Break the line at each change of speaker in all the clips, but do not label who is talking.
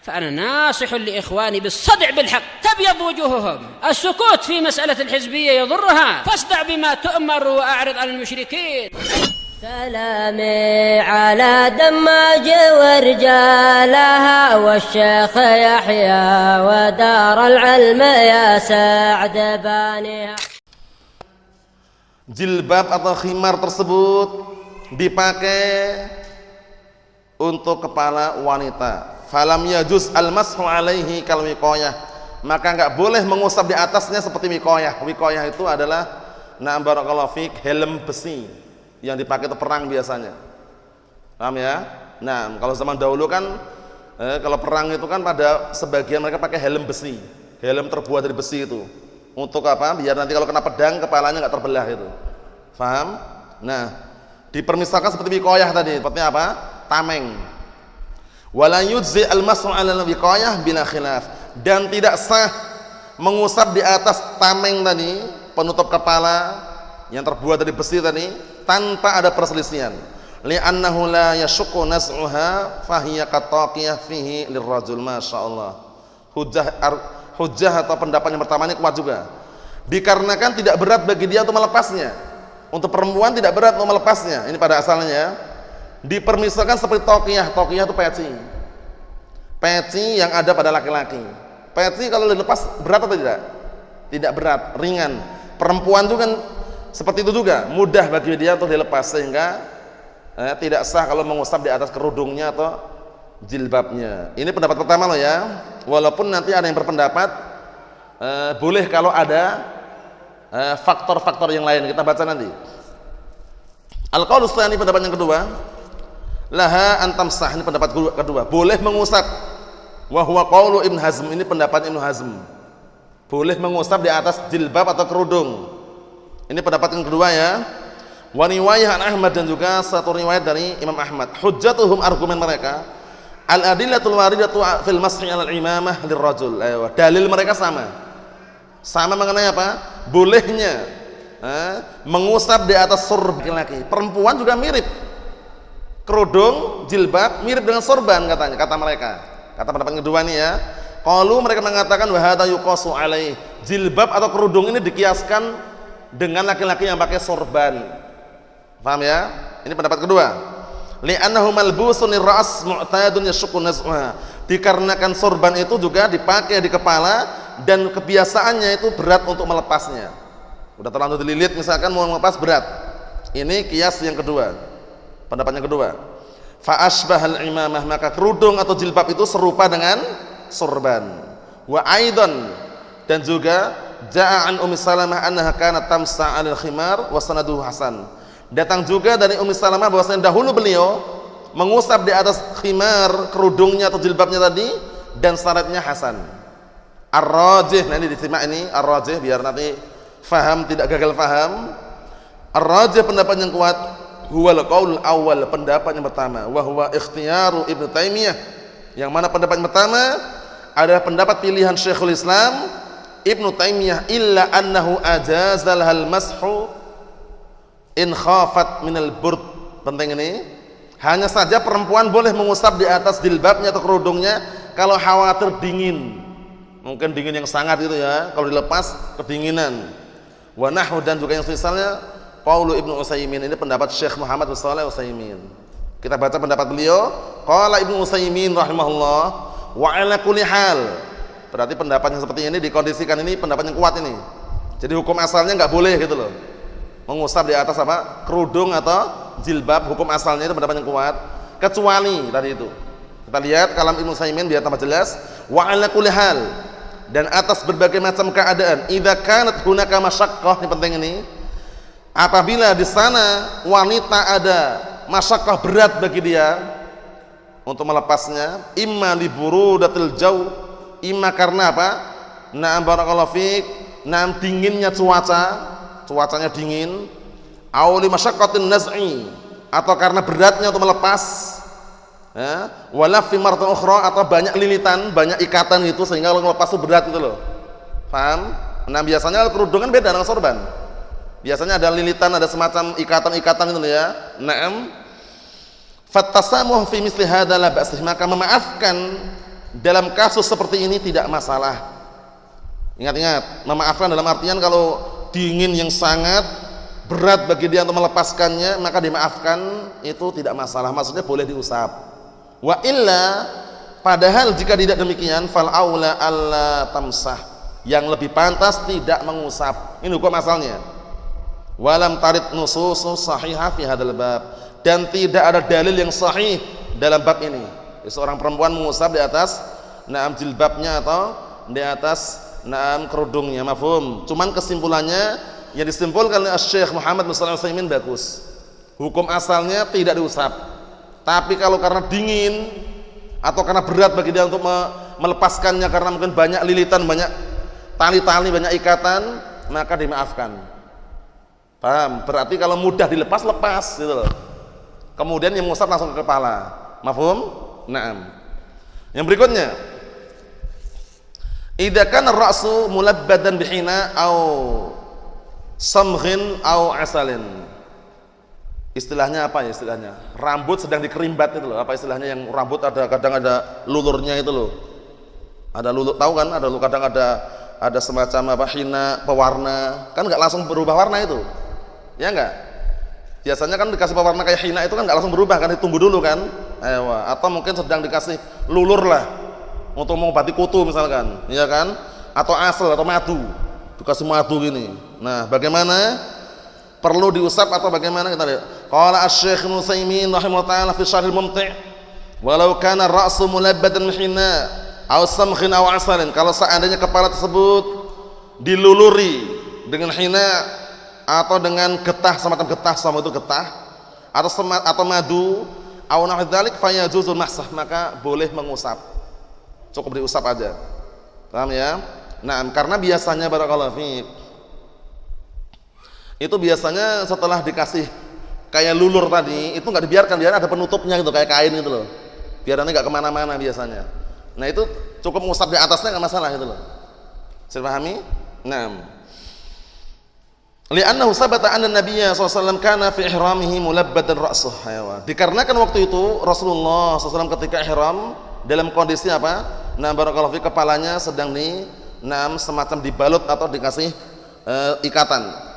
فأنا ناصح لإخواني بالصدع بالحق تبيض وجوههم. السكوت في مسألة الحزبية يضرها، فاصدع بما تؤمر وأعرض عن المشركين.
سلامي على دماج ورجالها والشيخ يحيى ودار العلم يا سعد بانيها.
Jilbab atau khimar tersebut dipakai untuk kepala wanita. Falam yajuz al-mashu alaihi kal wiqayah, maka enggak boleh mengusap di atasnya seperti wiqayah. Wiqayah itu adalah na'am barakallahu fik, helm besi yang dipakai untuk perang biasanya. Paham ya? Nah, kalau zaman dahulu kan kalau perang itu kan pada sebagian mereka pakai helm besi. Helm terbuat dari besi itu. Untuk apa? Biar nanti kalau kena pedang kepalanya enggak terbelah itu. Paham? Nah, dipermisalkan seperti wiqayah tadi, seperti apa? Tameng. Wala yujzi al-mas'u 'ala al-wiqayah bila khilaf, dan tidak sah mengusap di atas tameng tadi, penutup kepala yang terbuat dari besi tadi, tanpa ada perselisihan. Li'annahu la yashqu naz'uha fahiya kataqiyah fihi lirrajul. masyaallah. Hujjah atau pendapat yang pertama ini kuat juga. Dikarenakan tidak berat bagi dia untuk melepasnya. Untuk perempuan tidak berat untuk melepasnya. Ini pada asalnya dipermisalkan seperti taqiyah. Taqiyah itu peci. Peci yang ada pada laki-laki. Peci kalau dilepas berat atau tidak? Tidak berat, ringan. Perempuan itu kan seperti itu juga, mudah bagi dia untuk dilepas, sehingga tidak sah kalau mengusap di atas kerudungnya atau jilbabnya. Ini pendapat pertama loh ya. Walaupun nanti ada yang berpendapat boleh kalau ada faktor-faktor yang lain. Kita baca nanti. Al-qaulus tsani, pendapat yang kedua, laha antamsah, ini pendapat kedua, boleh mengusap. Wa huwa qaulu Ibnu Hazm, ini pendapat Ibnu Hazm. Boleh mengusap di atas jilbab atau kerudung. Ini pendapat yang kedua ya. Wa riwayah an Ahmad, dan juga satu riwayat dari Imam Ahmad. Hujjatuhum, argumen mereka, al-adillatul waridatu fil mashi 'alal imamah lirrajul. Dalil mereka sama mengenai apa? Bolehnya mengusap di atas sorban laki-laki. Perempuan juga mirip. Kerudung, jilbab mirip dengan sorban katanya, kata mereka. Kata pendapat kedua nih ya. Qalu, mereka mengatakan wa hadza yuqasu alaih. Jilbab atau kerudung ini dikiaskan dengan laki-laki yang pakai sorban. Paham ya? Ini pendapat kedua. Li'annahu malbusun lirra's mu'tadun yashqu naz'uha. Dikarenakan sorban itu juga dipakai di kepala dan kebiasaannya itu berat untuk melepasnya. Udah terlalu dililit misalkan mau melepas berat. Ini kias yang kedua. Pendapat yang kedua. Fa asbahal imamah, maka kerudung atau jilbab itu serupa dengan sorban. Wa aidan, dan juga ja'a an Ummi Salamah annaha kanat tamsa 'alal khimar wa sanaduhu hasan. Datang juga dari Ummi Salamah bahwasanya dahulu beliau mengusap di atas khimar, kerudungnya atau jilbabnya tadi, dan sanadnya hasan. Ar-rajih, nah ini disimak ini ar-rajih biar nanti faham, tidak gagal faham. Ar-rajih, pendapat yang kuat, huwal qaul awal, pendapat yang pertama, wa huwa ikhtiyaru Ibnu Taimiyah, yang mana pendapat yang pertama adalah pendapat pilihan Syekhul Islam Ibnu Taimiyah, illa annahu ajazal hal mashu in khafat minal burd. Penting ini, hanya saja perempuan boleh mengusap di atas jilbabnya atau kerudungnya kalau khawatir dingin, mungkin dingin yang sangat gitu ya, kalau dilepas kedinginan. Wa nahu, dan juga yang misalnya qaulu Ibnu Utsaimin, ini pendapat Syekh Muhammad bin Shalih Utsaimin. Kita baca pendapat beliau, qala Ibnu Utsaimin rahimahullah, wa ala kulli hal, berarti pendapat yang seperti ini dikondisikan, ini pendapat yang kuat ini. Jadi hukum asalnya nggak boleh gitu loh, mengusap di atas apa? Kerudung atau jilbab, hukum asalnya itu pendapat yang kuat, kecuali tadi itu. Kita lihat kalam Ibnu Utsaimin biar tambah jelas. Wa ala kulli hal, dan atas berbagai macam keadaan, idza kanat hunaka masyaqqah, ini penting ini, apabila di sana wanita ada masyaqqah, berat bagi dia untuk melepasnya, imma li burudatil jaw, imma karena apa? Na'am barakallahu fiik, na'am dinginnya cuacanya dingin, au li masyaqqatin naz'i, atau karena beratnya untuk melepas, ya, wala fi maratan ukhra, atau banyak lilitan, banyak ikatan gitu sehingga kalau melepas itu berat gitu loh. Paham? Nah, biasanya kerudung kan beda dengan sorban. Biasanya ada lilitan, ada semacam ikatan-ikatan itu ya. Na'am. Fattasamuh fi misli hadza la ba'sih, maka memaafkan dalam kasus seperti ini tidak masalah. Ingat-ingat, memaafkan dalam artian kalau dingin yang sangat berat bagi dia untuk melepaskannya, maka dimaafkan, itu tidak masalah, maksudnya boleh diusap. Wa illa, padahal jika tidak demikian, fal aula alla tamsah, yang lebih pantas tidak mengusap. Ini hukum asalnya. Walam tarid nususus sahihah fi hadzal bab, dan tidak ada dalil yang sahih dalam bab ini. Seorang perempuan mengusap di atas jilbabnya atau di atas kerudungnya, mafhum. Cuman kesimpulannya yang disimpulkan oleh Syekh Muhammad bin Shalih Al-Utsaimin bagus. Hukum asalnya tidak diusap. Tapi kalau karena dingin atau karena berat bagi dia untuk melepaskannya karena mungkin banyak lilitan, banyak tali-tali, banyak ikatan, maka dimaafkan. Paham? Berarti kalau mudah dilepas, lepas gitu loh. Kemudian yang mengusap langsung ke kepala. Mafhum? Naam. Yang berikutnya, idza kana ar-ra'su mulabbadan bihina aw samghin aw asalin. Istilahnya apa ya istilahnya? Rambut sedang dikerimbat itu loh. Apa istilahnya yang rambut ada kadang ada lulurnya itu loh. Ada lulur, tahu kan? Ada lulur, kadang ada semacam apa hina pewarna. Kan enggak langsung berubah warna itu. Ya enggak? Biasanya kan dikasih pewarna kayak hina itu kan enggak langsung berubah kan, ditunggu dulu kan? Atau mungkin sedang dikasih lulur lah untuk mengobati kutu misalkan, ya kan? Atau asal atau madu, dikasih madu gini. Nah, bagaimana? Perlu diusap atau bagaimana, kita lihat. Qala Asy-Syaikh Ibnu Utsaimin rahimahullah taala fi Syarhil Mumti', walau kana ar-ra'su mulabbadan hina aw samkhin aw asalin, kalau seandainya kepala tersebut diluluri dengan hina atau dengan getah, semacam getah, sama itu getah atau madu aw nahwi dzalik fayajuzul mahsah, maka boleh mengusap. Cukup diusap aja. Paham ya? Nah, karena biasanya barakallahu fiik, itu biasanya setelah dikasih kayak lulur tadi, itu nggak dibiarkan, biar ada penutupnya gitu, kayak kain gitu loh. Biar nanti nggak kemana-mana biasanya. Nah, itu cukup mengusap di atasnya nggak masalah gitu loh. Saya pahami? Naam. Li'annahu sabata anna Nabiyya sallallahu alaihi wasallam kana fi ihramihi mulabbadan ra'suh. Dikarenakan waktu itu Rasulullah SAW ketika ihram dalam kondisi apa? Nah, barakallahu fi, kepalanya sedang semacam dibalut atau dikasih ikatan.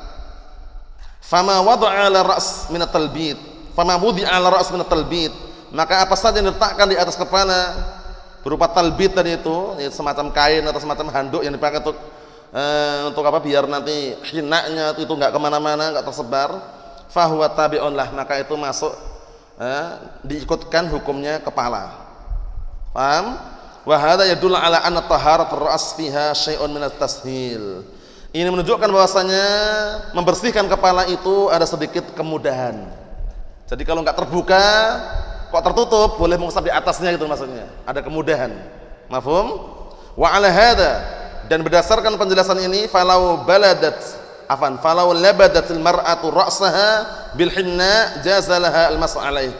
Fama wada'a ala ra's min at-talbid, fama wudi'a ala ra's min at-talbid, maka apa saja yang diletakkan di atas kepala berupa talbid tadi itu, semacam kain atau semacam handuk yang dipakai untuk apa, biar nanti hinanya itu enggak kemana-mana, enggak tersebar, fahuwa tabi'un lah, maka itu masuk diikutkan hukumnya kepala. Paham? Wa hadza yadullu ala anna taharatur ra's fiha syai'un min at-tashil. Ini menunjukkan bahwasanya membersihkan kepala itu ada sedikit kemudahan. Jadi kalau enggak terbuka, kok tertutup, boleh mengusap di atasnya gitu maksudnya. Ada kemudahan. Mafhum? Wa ala hadza, dan berdasarkan penjelasan ini, falau labadatil mar'atu ra'saha bil hinna jazalaha al-mas' alaih.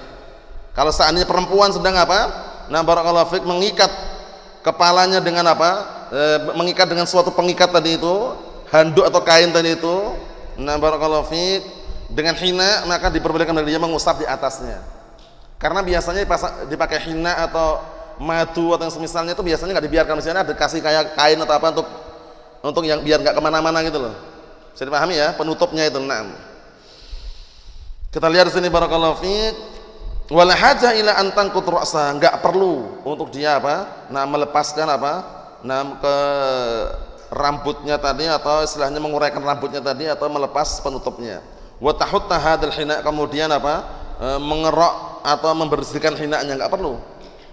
Kalau seandainya perempuan sedang apa? Nah, barakallahu fik, mengikat kepalanya dengan apa? Mengikat dengan suatu pengikat tadi itu, handuk atau kain tadi itu. Nah, barakallahu fik, dengan hina, maka diperbolehkan bagi dia mengusap di atasnya. Karena biasanya dipakai hina atau madu atau yang semisalnya itu biasanya nggak dibiarkan, misalnya ada kasih kayak kain atau apa untuk yang biar nggak kemana-mana gitu loh. Bisa dipahami ya, penutupnya itu. Nah, kita lihat di sini barakallahu fiik, wala haja ila an tanqut ra'sa, nggak perlu untuk dia apa? Nah, melepaskan apa? Nah, ke rambutnya tadi, atau istilahnya menguraikan rambutnya tadi, atau melepas penutupnya. Wa tahutta hadzal hina, kemudian apa? Mengerok atau membersihkan hinanya, nggak perlu.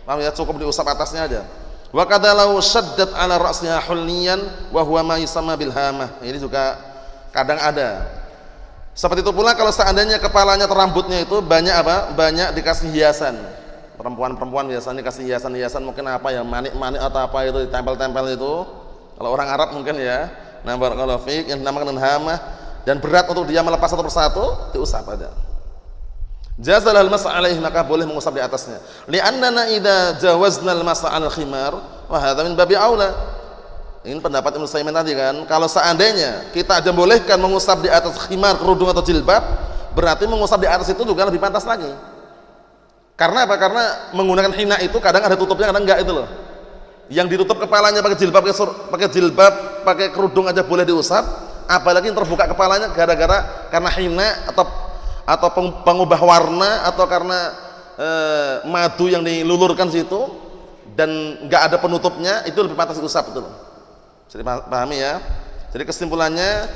Paham ya, cukup diusap atasnya aja. Wa kadalau syaddat ala ra'siha hulliyan wa huwa ma yusamma bil hamah. Ini juga kadang ada. Seperti itu pula kalau seandainya kepalanya atau rambutnya itu banyak apa? Banyak dikasih hiasan. Perempuan-perempuan biasanya dikasih hiasan-hiasan, mungkin apa ya, manik-manik atau apa itu, ditempel-tempel itu. Kalau orang Arab mungkin ya. Nah, barakallahu fiik, yang dinamakan hamah, dan berat untuk dia melepas satu persatu, diusap aja. Jazalal mas'alaih, maka boleh mengusap di atasnya. Li'annana idza jawaznal mas'al khimar wa hadza min babi aula. Ini pendapat Ibnu Utsaimin tadi kan, kalau seandainya kita aja bolehkan mengusap di atas khimar, kerudung atau jilbab, berarti mengusap di atas itu juga lebih pantas lagi. Karena apa? Karena menggunakan hina itu kadang ada tutupnya, kadang enggak itu loh. yang ditutup kepalanya pakai jilbab, pakai kerudung aja boleh diusap, apalagi yang terbuka kepalanya gara-gara karena hina atau pengubah warna atau karena madu yang dilulurkan situ dan nggak ada penutupnya, itu lebih pantas diusap itu loh. Jadi pahami ya. Jadi kesimpulannya,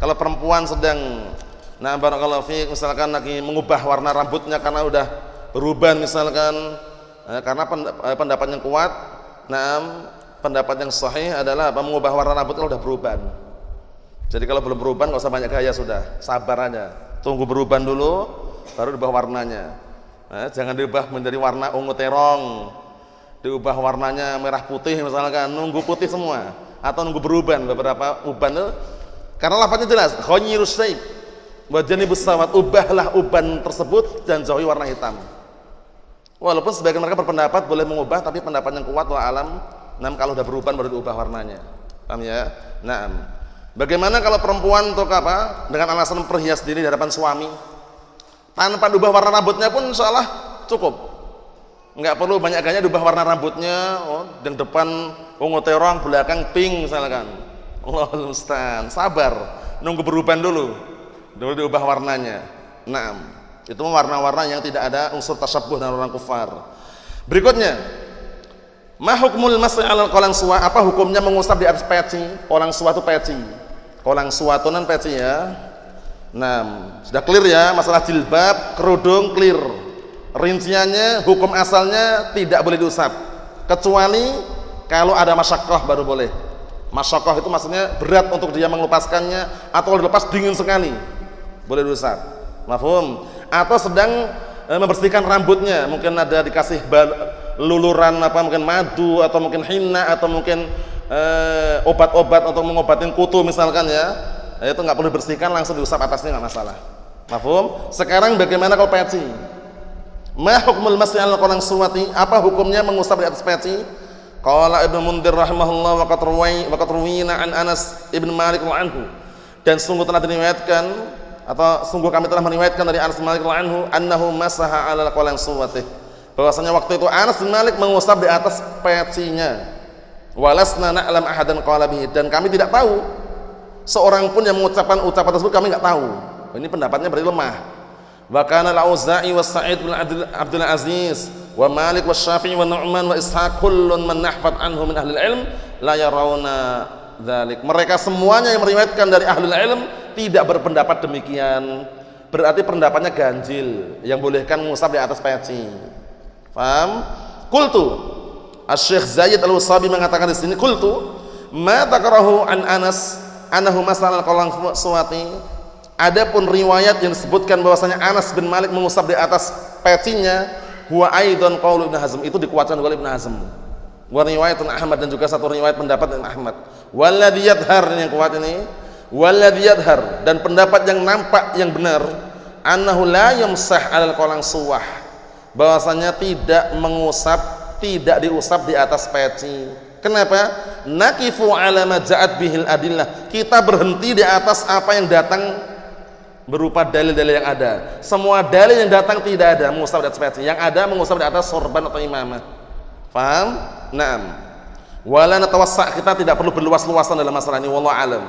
kalau perempuan sedang barakallahu fiik misalkan lagi mengubah warna rambutnya karena udah beruban misalkan, karena pendapat yang kuat, pendapat yang sahih adalah mengubah warna rambut kalau udah beruban. Jadi kalau belum beruban nggak usah banyak gaya, sudah sabar aja, tunggu beruban dulu baru diubah warnanya. Jangan diubah menjadi warna ungu terong, diubah warnanya merah putih misalkan, nunggu putih semua, atau nunggu beruban beberapa uban itu, karena lafadznya jelas ghayyirus syai' wa janibus sawat, ubahlah uban tersebut dan jauhi warna hitam. Walaupun sebagian mereka berpendapat boleh mengubah, tapi pendapat yang kuat wa alam, kalau udah beruban baru diubah warnanya. Paham ya? Bagaimana kalau perempuan untuk apa? Dengan alasan memperhias diri di hadapan suami, tanpa diubah warna rambutnya pun insyaallah cukup. Enggak perlu banyak gaya diubah warna rambutnya, yang depan ungu terong, belakang pink misalkan. Allahul musta'an. Sabar, nunggu beruban dulu diubah warnanya. Itu warna-warna yang tidak ada unsur tasyabuh dengan orang kufar. Berikutnya, ma hukmul mas'i 'alal qalang suwa? Apa hukumnya mengusap di atas peci? Qalang suwa itu peci. Qalang suwa itu nan peci ya. Sudah clear ya masalah jilbab, kerudung, clear. Rinciannya, hukum asalnya tidak boleh diusap, kecuali kalau ada masyaqqah baru boleh. Masyaqqah itu maksudnya berat untuk dia melepaskannya, atau kalau dilepas dingin sekali, boleh diusap. Mafhum? Atau sedang membersihkan rambutnya, mungkin ada dikasih luluran mungkin madu atau mungkin hina atau mungkin obat-obat untuk mengobatin kutu misalkan ya, itu nggak perlu dibersihkan, langsung diusap atasnya nggak masalah. Mafhum? Sekarang bagaimana kalau peci? Ma hukmul mas'i 'alal qalang suwati? Apa hukumnya mengusap di atas peci? Qala Ibnu Mundzir rahimahullah wa qad ruwina an Anas ibn Malik anhu, dan sungguh telah diriwayatkan atau sungguh kami telah meriwayatkan dari Anas bin Malik anhu annahu masaha 'alal qalang suwati, bahwasanya waktu itu Anas bin Malik mengusap di atas pecinya. Walasna na'lam ahadan qala bihi, dan kami tidak tahu seorang pun yang mengucapkan ucapan tersebut, kami enggak tahu. Ini pendapatnya berarti lemah. Wa kana al-Auza'i wa Sa'id bin Abdul Aziz wa Malik wa Syafi'i wa Nu'man wa Ishaq kullun man nahfad anhu min ahli ilm la yarawna dzalik. Mereka semuanya yang meriwayatkan dari ahli ilm tidak berpendapat demikian. Berarti pendapatnya ganjil, yang bolehkan mengusap di atas peci. Paham? Qultu Asy-Syaikh Zaid Al-Wasabi mengatakan di sini, qultu ma takrahu an Anas annahu masal qalang suwati. Adapun riwayat yang disebutkan bahwasanya Anas bin Malik mengusap di atas pecinya, huwa aidan qaul Ibnu Hazm, itu dikuatkan oleh Ibnu Hazm. Wa riwayatun Ahmad, dan juga satu riwayat pendapat Imam Ahmad. Walladzi yadhhar, yang kuat ini, walladzi yadhhar, dan pendapat yang nampak yang benar, annahu la yamsah 'alal qalang suwah, bahwasanya tidak mengusap, tidak diusap di atas peci. Kenapa? Nakifu 'ala ma ja'at bihil adillah, kita berhenti di atas apa yang datang berupa dalil-dalil yang ada. Semua dalil yang datang tidak ada mengusap di atas peci, yang ada mengusap di atas sorban atau imamah. Paham? Wala natawassa', kita tidak perlu berluas-luasan dalam masalah ini, wallahu alam.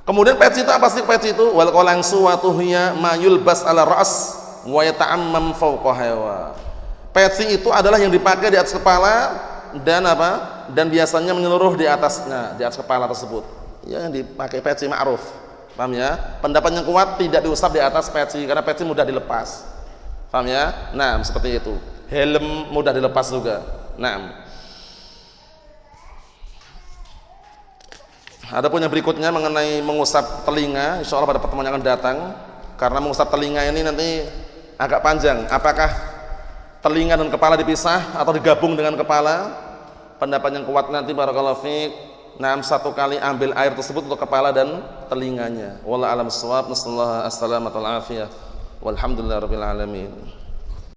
Kemudian peci itu apa sih? Peci itu wal qalang suwatu hiya ma yulbas 'ala ra's wa yata'ammam fawqaha. Peci itu adalah yang dipakai di atas kepala dan apa? Dan biasanya menyeluruh di atasnya, di atas kepala tersebut. Ya, yang dipakai peci ma'ruf. Paham ya? Pendapat yang kuat tidak diusap di atas peci karena peci mudah dilepas. Paham ya? Seperti itu. Helm mudah dilepas juga. Adapun yang berikutnya mengenai mengusap telinga, insyaallah pada pertemuan yang akan datang, karena mengusap telinga ini nanti agak panjang. Apakah telinga dan kepala dipisah atau digabung dengan kepala? Pendapat yang kuat nanti barakallahu fiik, satu kali ambil air tersebut untuk kepala dan telinganya. Wallahu a'lam bissawab. Nasallahu as-salamata wal afiyah. Walhamdulillahirabbil alamin.